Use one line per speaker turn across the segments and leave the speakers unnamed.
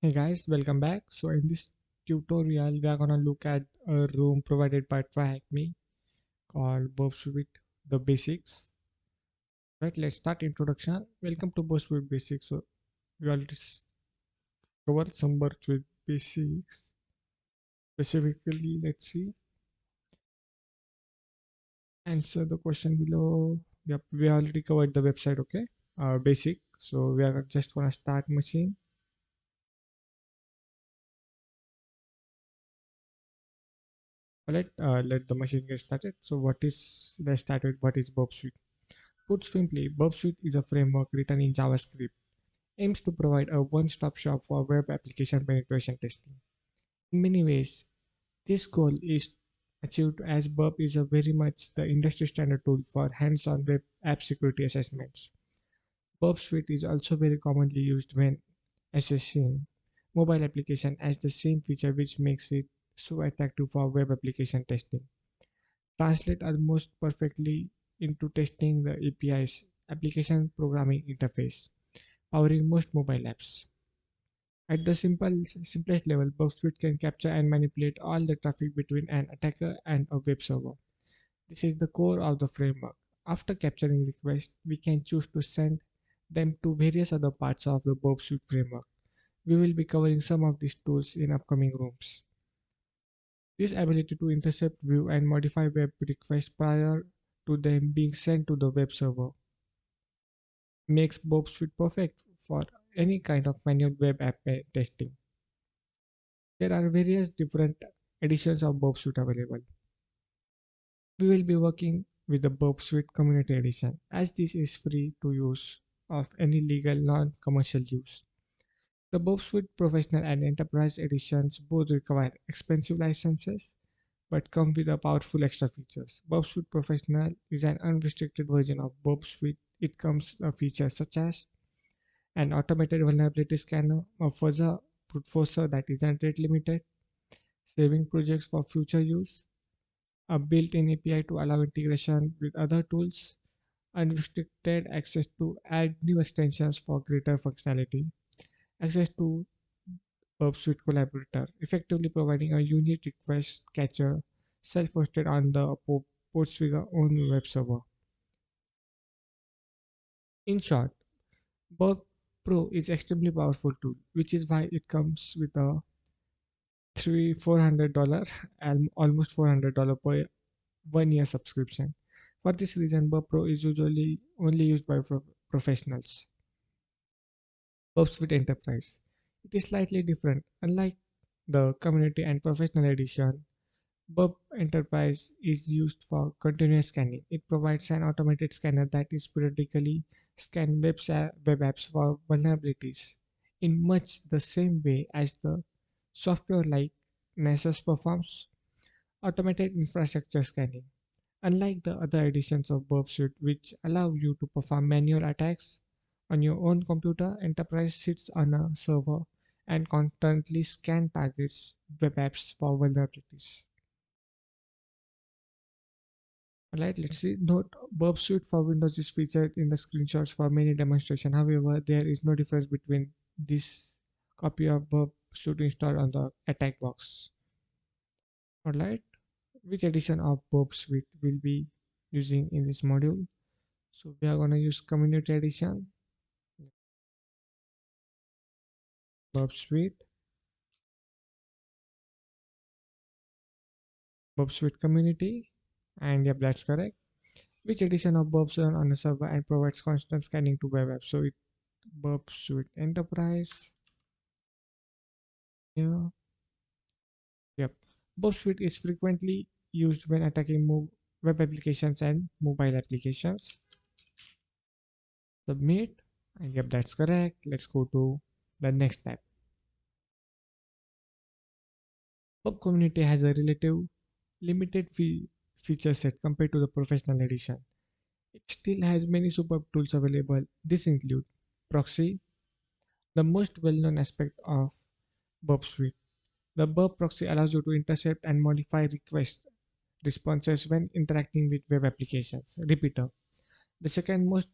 Hey guys, welcome back. So in this tutorial, we are gonna look at a room provided by TryHackMe called Burp Suite, the basics. Right, let's start introduction. Welcome to Burp Suite Basics. So we already covered some Burp Suite basics. Specifically, let's see. Answer the question below. Yep, we already covered the website. Okay, basic. So we are just gonna start machine. Alright, let the machine get started. So let's start with what is Burp Suite. Put simply, Burp Suite is a framework written in JavaScript, aims to provide a one-stop shop for web application penetration testing. In many ways, this goal is achieved as Burp is a very much the industry standard tool for hands-on web app security assessments. Burp Suite is also very commonly used when assessing mobile application as the same feature which makes it so attractive for web application testing. Translate almost perfectly into testing the API's application programming interface, powering most mobile apps. At the simplest level, Bugswit can capture and manipulate all the traffic between an attacker and a web server. This is the core of the framework. After capturing requests, we can choose to send them to various other parts of the Bugswit framework. We will be covering some of these tools in upcoming rooms. This ability to intercept, view, and modify web requests prior to them being sent to the web server makes Bob Suite perfect for any kind of manual web app testing. There are various different editions of Bob Suite available. We will be working with the Bob Suite Community Edition as this is free to use of any legal non-commercial use. The Bob Suite Professional and Enterprise editions both require expensive licenses but come with a powerful extra features. Burp Suite Professional is an unrestricted version of Burp Suite. It comes with features such as an automated vulnerability scanner, a fuzzer brute forcer that isn't rate limited, saving projects for future use, a built-in API to allow integration with other tools, unrestricted access to add new extensions for greater functionality, access to Burp Suite Collaborator, effectively providing a unique request catcher self-hosted on the Portswigger own web server. In short, Burp Pro is extremely powerful tool, which is why it comes with a $400 and almost $400 per 1 year subscription. For this reason, Burp Pro is usually only used by professionals. Burp Suite Enterprise. It is slightly different. Unlike the community and professional edition, Burp Enterprise is used for continuous scanning. It provides an automated scanner that is periodically scan web apps for vulnerabilities in much the same way as the software like Nessus performs automated infrastructure scanning. Unlike the other editions of Burp Suite, which allow you to perform manual attacks on your own computer, Enterprise sits on a server and constantly scan targets web apps for vulnerabilities. Alright, let's see. Note Burp Suite for Windows is featured in the screenshots for many demonstration. However, there is no difference between this copy of Burp Suite installed on the attack box. Alright, which edition of Burp Suite will be using in this module? So we are gonna use Community Edition, Burp Suite, Burp Suite Community, and yep, that's correct. Which edition of Burp run on a server and provides constant scanning to web apps? So it Burp Suite Enterprise. Yeah. Yep. Bob Suite is frequently used when attacking web applications and mobile applications. Submit. And yep, that's correct. Let's go to the next tab. Bob Community has a relative limited feature set compared to the professional edition. It still has many superb tools available. This include proxy, the most well-known aspect of Burp Suite. The Burp proxy allows you to intercept and modify request responses when interacting with web applications. Repeater. The second most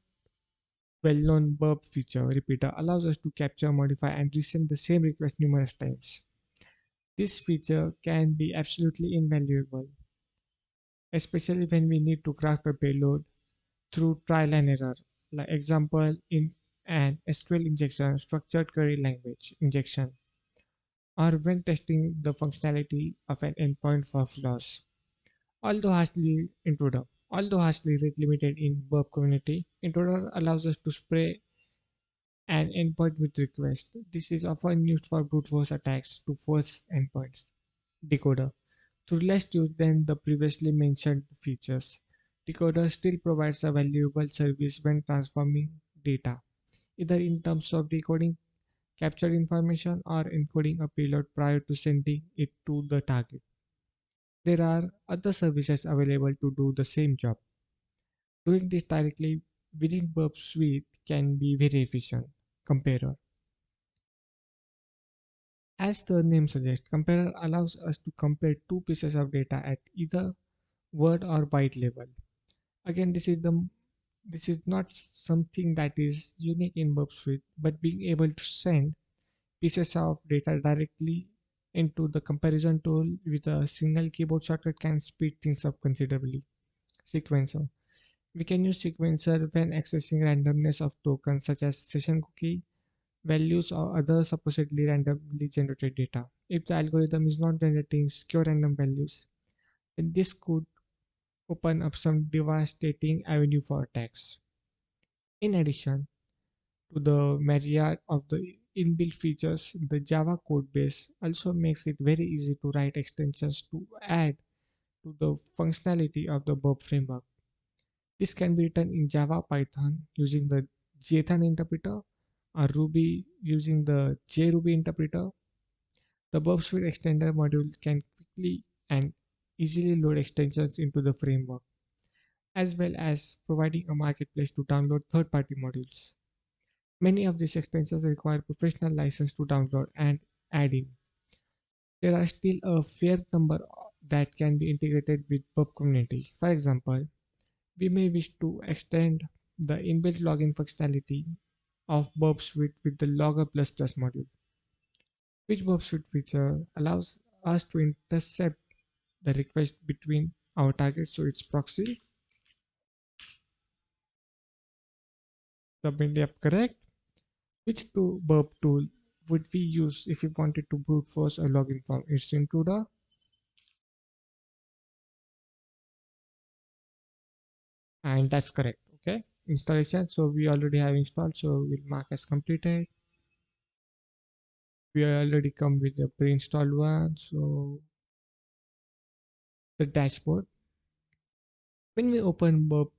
well-known burp feature repeater allows us to capture, modify, and resend the same request numerous times. This feature can be absolutely invaluable, especially when we need to craft a payload through trial and error. Like example in an SQL injection, structured query language injection, or when testing the functionality of an endpoint for flaws. Although harshly rate limited in Burp community, Intruder allows us to spray an endpoint with request. This is often used for brute force attacks to force endpoints. Decoder. Through less use than the previously mentioned features, Decoder still provides a valuable service when transforming data, either in terms of decoding captured information or encoding a payload prior to sending it to the target. There are other services available to do the same job. Doing this directly within Burp Suite can be very efficient. Comparer. As the name suggests, comparer allows us to compare two pieces of data at either word or byte level. Again, this is not something that is unique in Burp Suite, but being able to send pieces of data directly into the comparison tool with a single keyboard shortcut can speed things up considerably. Sequencer. We can use sequencer when accessing randomness of tokens such as session cookie, values, or other supposedly randomly generated data. If the algorithm is not generating secure random values, then this could open up some devastating avenue for attacks. In addition to the myriad of the inbuilt features, the Java code base also makes it very easy to write extensions to add to the functionality of the Burp framework. This can be written in Java, Python using the Jathan interpreter, or Ruby using the JRuby interpreter. The Burp Suite extender module can quickly and easily load extensions into the framework, as well as providing a marketplace to download third-party modules. Many of these extensions require professional license to download and add in. There are still a fair number that can be integrated with Burp community. For example, we may wish to extend the inbuilt login functionality of Burp Suite with the Logger++ module, which Burp Suite feature allows us to intercept the request between our target, so its proxy, submit yep, correct. Which Burp tool would we use if we wanted to brute force a login from its intruder? And that's correct. Okay, installation. So we already have installed, so we'll mark as completed. We already come with the pre-installed one. So the dashboard. When we open Burp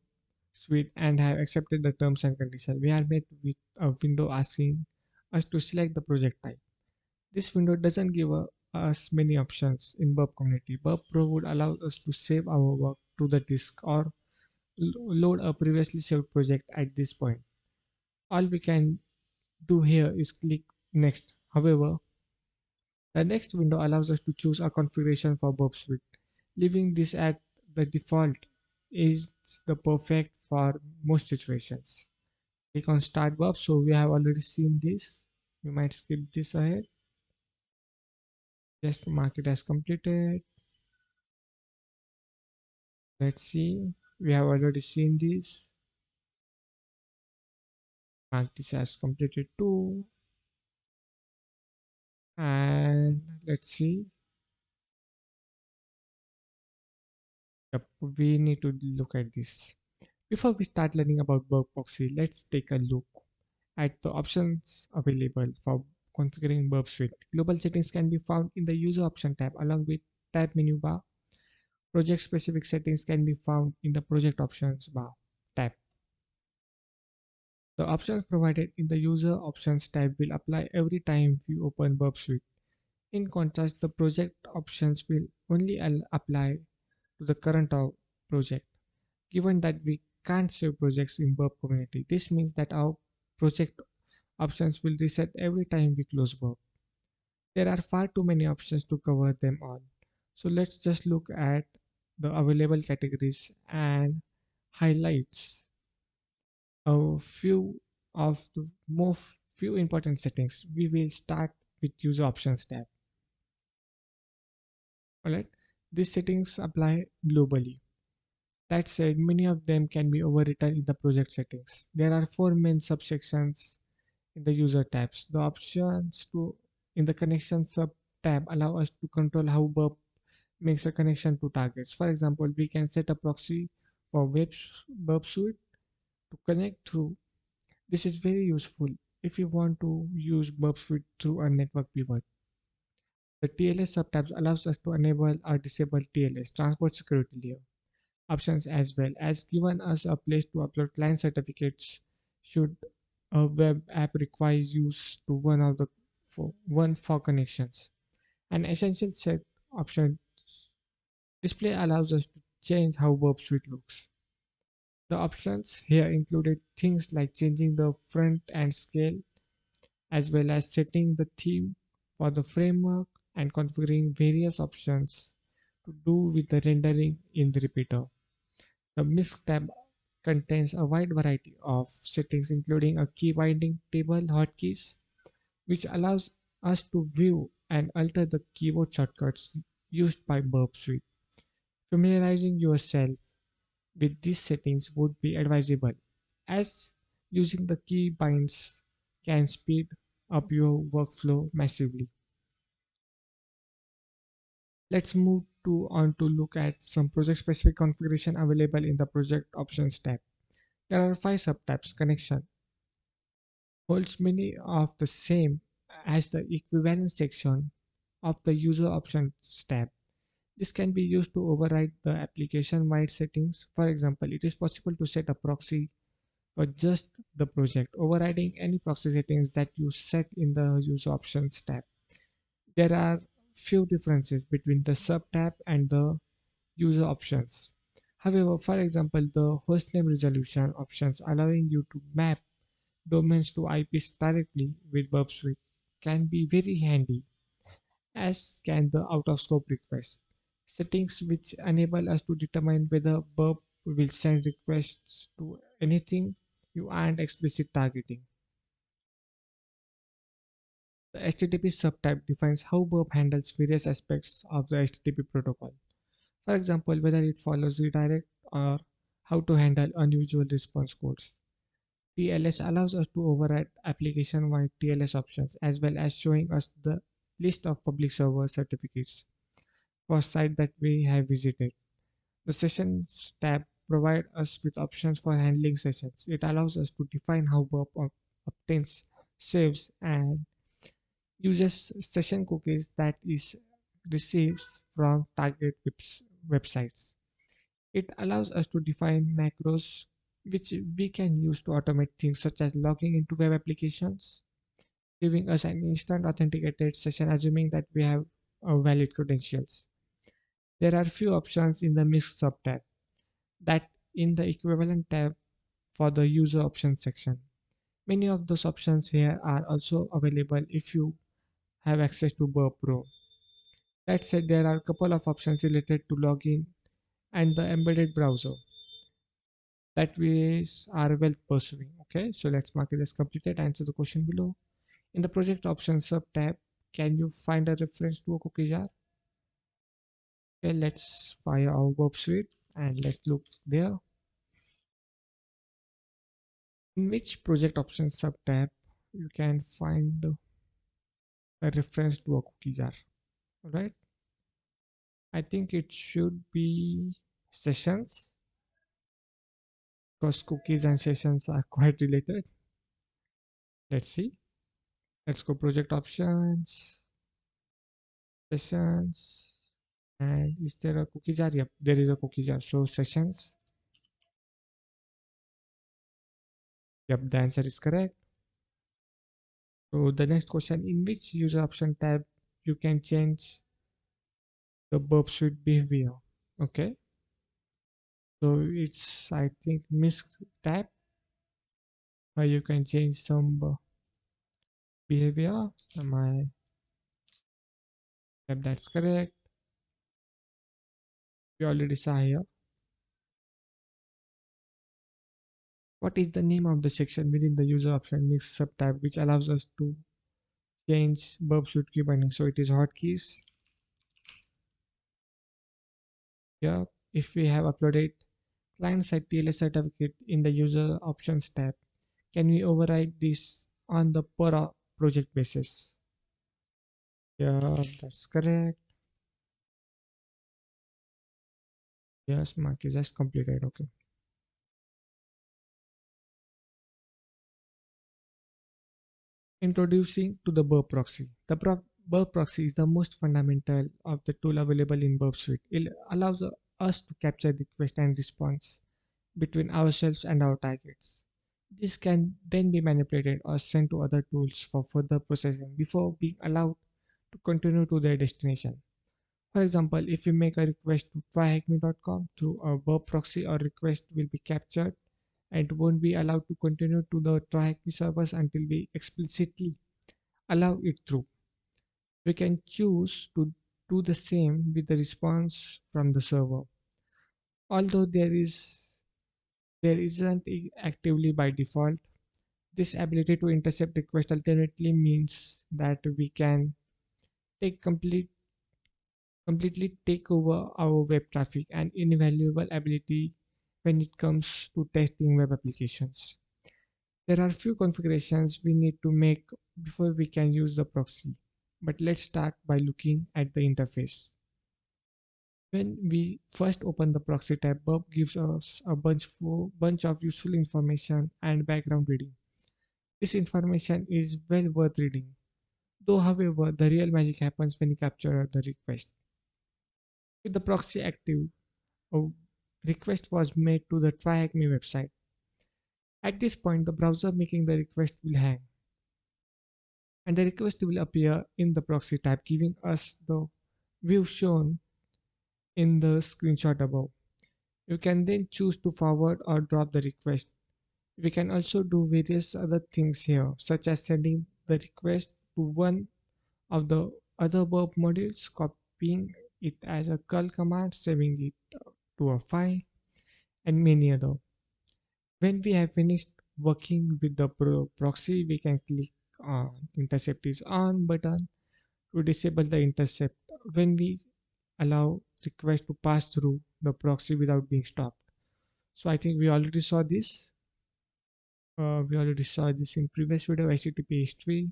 Suite and have accepted the terms and conditions, we are met with a window asking us to select the project type. This window doesn't give us many options in Burp community. Burp Pro would allow us to save our work to the disk or load a previously saved project at this point. All we can do here is click next. However, the next window allows us to choose a configuration for Burp Suite. Leaving this at the default is the perfect for most situations. Click on Start Burp. So we have already seen this. We might skip this ahead. Just mark it as completed. Let's see. We have already seen this. Mark this as completed too. And let's see. Yep, we need to look at this. Before we start learning about Burp Proxy, let's take a look at the options available for configuring Burp Suite. Global settings can be found in the User Option tab along with tab menu bar. Project specific settings can be found in the Project Options bar tab. The options provided in the User Options tab will apply every time you open Burp Suite. In contrast, the project options will only apply to the current project. Given that we can't save projects in Burp community, this means that our project options will reset every time we close Burp. There are far too many options to cover them all. So let's just look at the available categories and highlights a few of the more few important settings. We will start with user options tab. Alright, these settings apply globally. That said, many of them can be overwritten in the project settings. There are four main subsections in the user tabs. The options to in the connection sub tab allow us to control how Burp makes a connection to targets. For example, we can set a proxy for Burp Suite to connect through. This is very useful if you want to use Burp Suite through a network pivot. The TLS subtabs allows us to enable or disable TLS transport security layer options as well as given us a place to upload client certificates should a web app requires use to one for connections. An essential set option display allows us to change how Burp Suite looks. The options here included things like changing the front end scale as well as setting the theme for the framework and configuring various options to do with the rendering in the repeater. The MISC tab contains a wide variety of settings including a key binding table hotkeys which allows us to view and alter the keyboard shortcuts used by Burp Suite. Familiarizing yourself with these settings would be advisable as using the key binds can speed up your workflow massively. Let's move to on to look at some project specific configuration available in the project options tab. There are five subtabs. Connection holds many of the same as the equivalent section of the user options tab. This can be used to override the application wide settings. For example, it is possible to set a proxy for just the project, overriding any proxy settings that you set in the user options tab. There are few differences between the sub tab and the user options. However, for example, the hostname resolution options allowing you to map domains to IPs directly with Burp Suite can be very handy, as can the out of scope request. Settings which enable us to determine whether Burp will send requests to anything you aren't explicit targeting. The HTTP subtype defines how Burp handles various aspects of the HTTP protocol. For example, whether it follows redirect or how to handle unusual response codes. TLS allows us to override application-wide TLS options as well as showing us the list of public server certificates for site that we have visited. The Sessions tab provides us with options for handling sessions. It allows us to define how Burp obtains, saves, and uses session cookies that is received from target websites. It allows us to define macros which we can use to automate things such as logging into web applications, giving us an instant authenticated session assuming that we have valid credentials. There are few options in the MISC subtab that in the equivalent tab for the user options section. Many of those options here are also available if you have access to Burp Pro. That said, there are a couple of options related to login and the embedded browser that we are well pursuing. Okay, so let's mark it as completed. Answer the question below. In the project options sub tab, can you find a reference to a cookie jar? Okay, let's fire our Burp Suite and let's look there. In which project options sub tab you can find a reference to a cookie jar. All right, I think it should be sessions because cookies and sessions are quite related. Let's see. Let's go project options, sessions, and is there a cookie jar? Yep, there is a cookie jar. So sessions. Yep, the answer is correct. So the next question, in which user option tab you can change the Burp Suite behavior? Okay, so it's I think MISC tab where you can change some behavior. Am I? Yep, that's correct. We already saw here. What is the name of the section within the user option mix subtab which allows us to change burp suite key binding? So it is hotkeys. Yeah, if we have uploaded client-side TLS certificate in the user options tab, can we override this on the project basis? Yeah, that's correct. Yes, mark is just completed. Okay. Introducing to the Burp proxy. The Burp proxy is the most fundamental of the tool available in Burp Suite. It allows us to capture request and response between ourselves and our targets. This can then be manipulated or sent to other tools for further processing before being allowed to continue to their destination. For example, if you make a request to tryhackme.com through a Burp proxy, or request will be captured and won't be allowed to continue to the tryhackme servers until we explicitly allow it through. We can choose to do the same with the response from the server. Although there isn't actively by default, this ability to intercept request ultimately means that we can take completely take over our web traffic, an invaluable ability when it comes to testing web applications. There are few configurations we need to make before we can use the proxy, but let's start by looking at the interface. When we first open the proxy tab, Burp gives us a bunch of useful information and background reading. This information is well worth reading, though however the real magic happens when you capture the request. With the proxy active, a request was made to the TryHackMe website. At this point, the browser making the request will hang, and the request will appear in the proxy tab, giving us the view shown in the screenshot above. You can then choose to forward or drop the request. We can also do various other things here, such as sending the request to one of the other Burp modules, copying it as a curl command, saving it to a file, and many other. When we have finished working with the proxy, we can click on intercept is on button to disable the intercept when we allow request to pass through the proxy without being stopped. So I think we already saw this in previous video, HTTP history,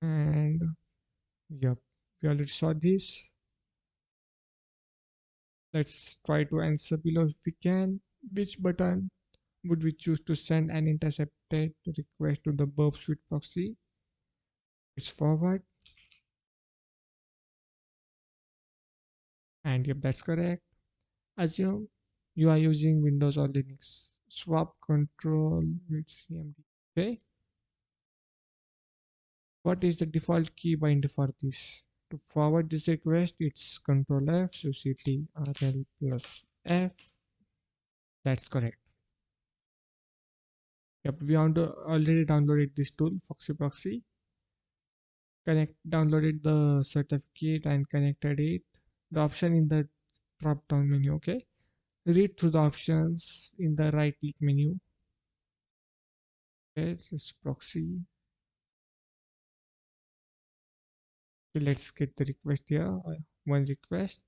and yep, we already saw this. Let's try to answer below if we can. Which button would we choose to send an intercepted request to the Burp Suite proxy? It's forward, and yep, that's correct. Assume you are using Windows or Linux. Swap control with CMD. Okay. What is the default key bind for this? To forward this request, it's Control F, so CTRL plus F. That's correct. Yep, we want to already downloaded this tool, Foxy Proxy. Downloaded the certificate and connected it. The option in the drop down menu, okay? Read through the options in the right click menu. Okay, this is proxy. Okay, let's get the request here. One request.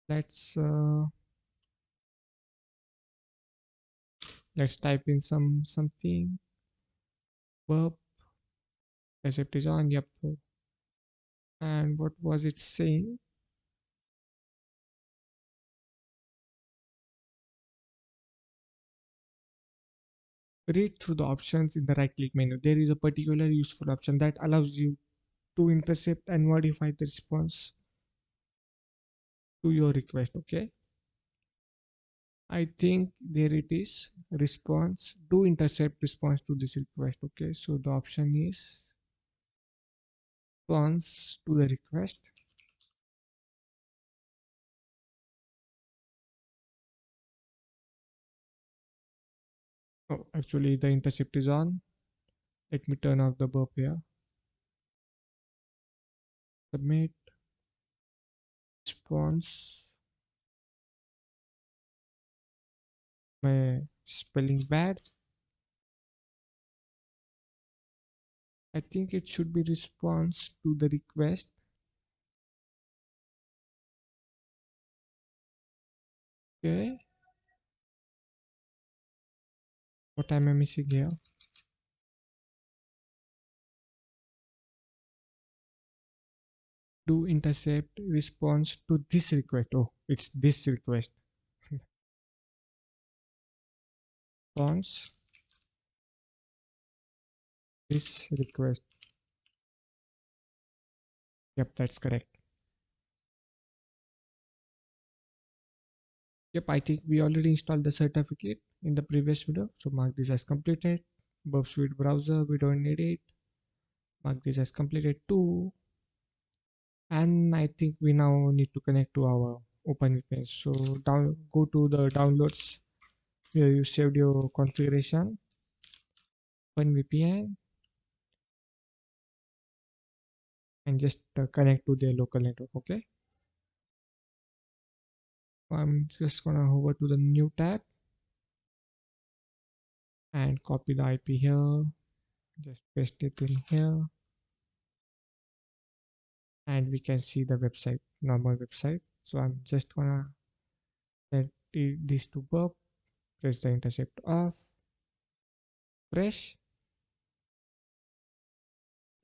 Let's uh, let's type in something. Burp. Accept is on. Yep. And what was it saying? Read through the options in the right click menu. There is a particular useful option that allows you to intercept and modify the response to your request. Okay. I think there it is. Response. Do intercept response to this request. Okay. So the option is response to the request. Oh, actually the intercept is on. Let me turn off the burp here. Submit. response. My spelling bad. I think it should be response to the request. Okay. What am I missing here? Do intercept response to this request. Oh, it's this request. Response this request. Yep, that's correct. Yep, I think we already installed the certificate in the previous video. So mark this as completed. Burp Suite browser, we don't need it. Mark this as completed too. And I think we now need to connect to our OpenVPN. So go to the downloads where you saved your configuration. OpenVPN and just connect to their local network. Okay. I'm just gonna hover to the new tab and copy the IP here. Just paste it in here. And we can see the website, normal website. So I'm just gonna set this to burp, press the intercept off, fresh.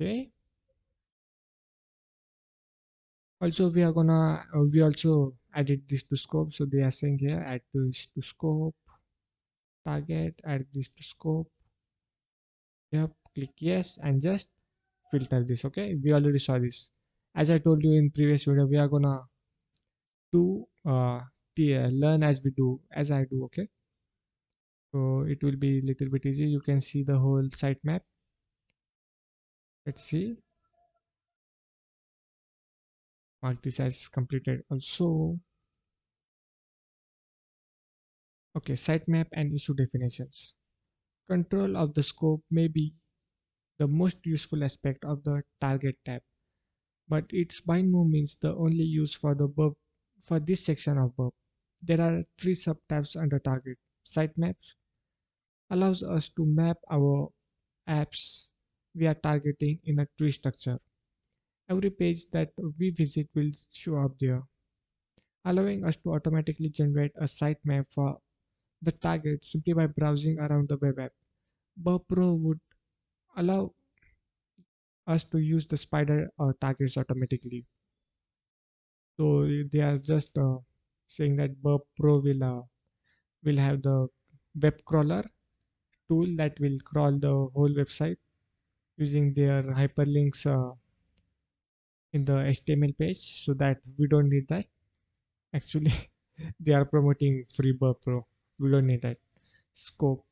Okay. Also, we also added this to scope. So they are saying here, add this to scope, target, add this to scope. Yep, click yes and just filter this. Okay, we already saw this. As I told you in previous video, we are gonna do learn as we do, as I do. Okay, so it will be a little bit easy. You can see the whole site map. Let's see. Mark this as completed also. Okay, sitemap and issue definitions. Control of the scope may be the most useful aspect of the target tab, but it's by no means the only use for the burp for this section of burp. There are three subtabs under target. Sitemaps allows us to map our apps we are targeting in a tree structure. Every page that we visit will show up there, allowing us to automatically generate a sitemap for the target simply by browsing around the web app. Burp Pro would allow us to use the spider or targets automatically. So they are just saying that Burp Pro will have the web crawler tool that will crawl the whole website using their hyperlinks in the HTML page. So that we don't need that. Actually, they are promoting free Burp Pro. We don't need that. Scope.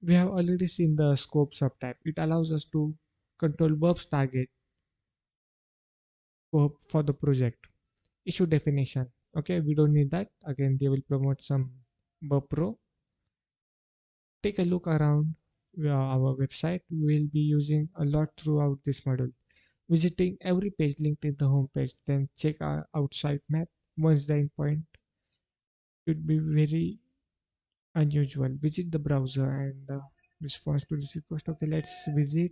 We have already seen the scope subtype. It allows us to control Burp's target for the project. Issue definition. Okay, we don't need that. Again, they will promote some Burp Pro. Take a look around our website. We will be using a lot throughout this module. Visiting every page linked in the home page, then check our outside map. Once the endpoint should be very unusual. Visit the browser and response to this request. Okay, let's visit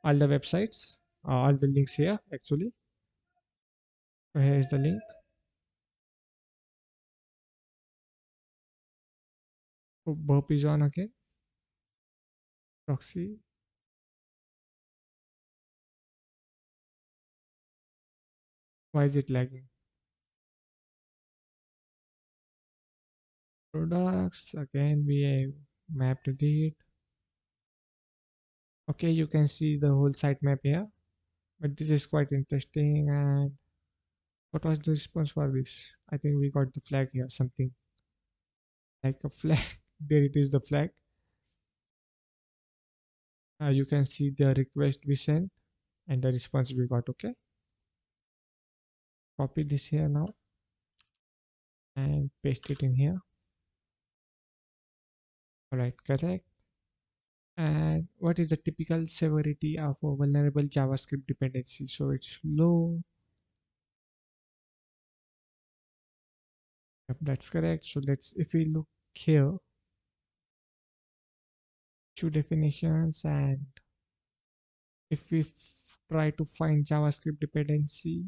all the websites, all the links here actually. So here is the link. Oh, burp is on again. Proxy. Why is it lagging? Products. Again, we have mapped it. Okay, you can see the whole site map here. But this is quite interesting. And what was the response for this? I think we got the flag here. Something like a flag. There it is, the flag. You can see the request we sent and the response we got. Okay, copy this here now and paste it in here. All right, correct. And what is the typical severity of a vulnerable JavaScript dependency? So it's low. Yep, that's correct. So let's, if we look here, two definitions, and if we try to find JavaScript dependency,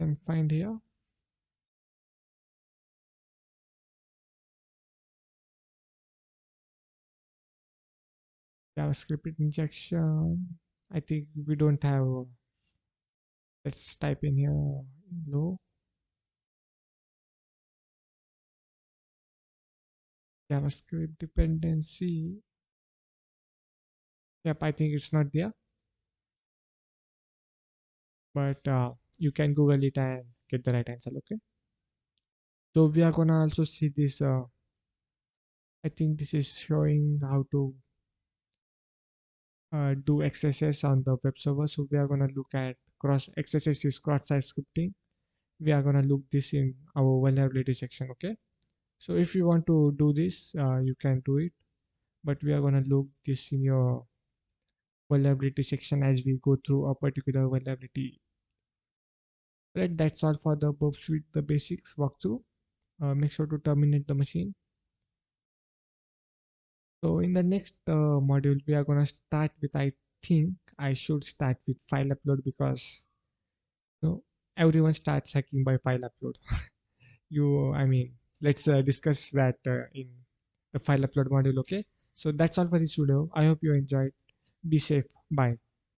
then find here JavaScript injection. I think we don't have. Let's type in here low JavaScript dependency. Yep, I think it's not there, but you can Google it and get the right answer. Okay. So we are gonna also see this. I think this is showing how to do XSS on the web server. So we are gonna look at cross XSS is cross-site scripting. We are gonna look this in our vulnerability section. Okay. So if you want to do this, you can do it, but we are gonna look this in your vulnerability section as we go through a particular vulnerability. Right, that's all for the Burp Suite, the basics walkthrough. Make sure to terminate the machine. So in the next module, we are gonna start with, I think I should start with file upload, because you know everyone starts hacking by file upload. I mean, let's discuss that in the file upload module. Okay. So that's all for this video. I hope you enjoyed. Be safe. Bye.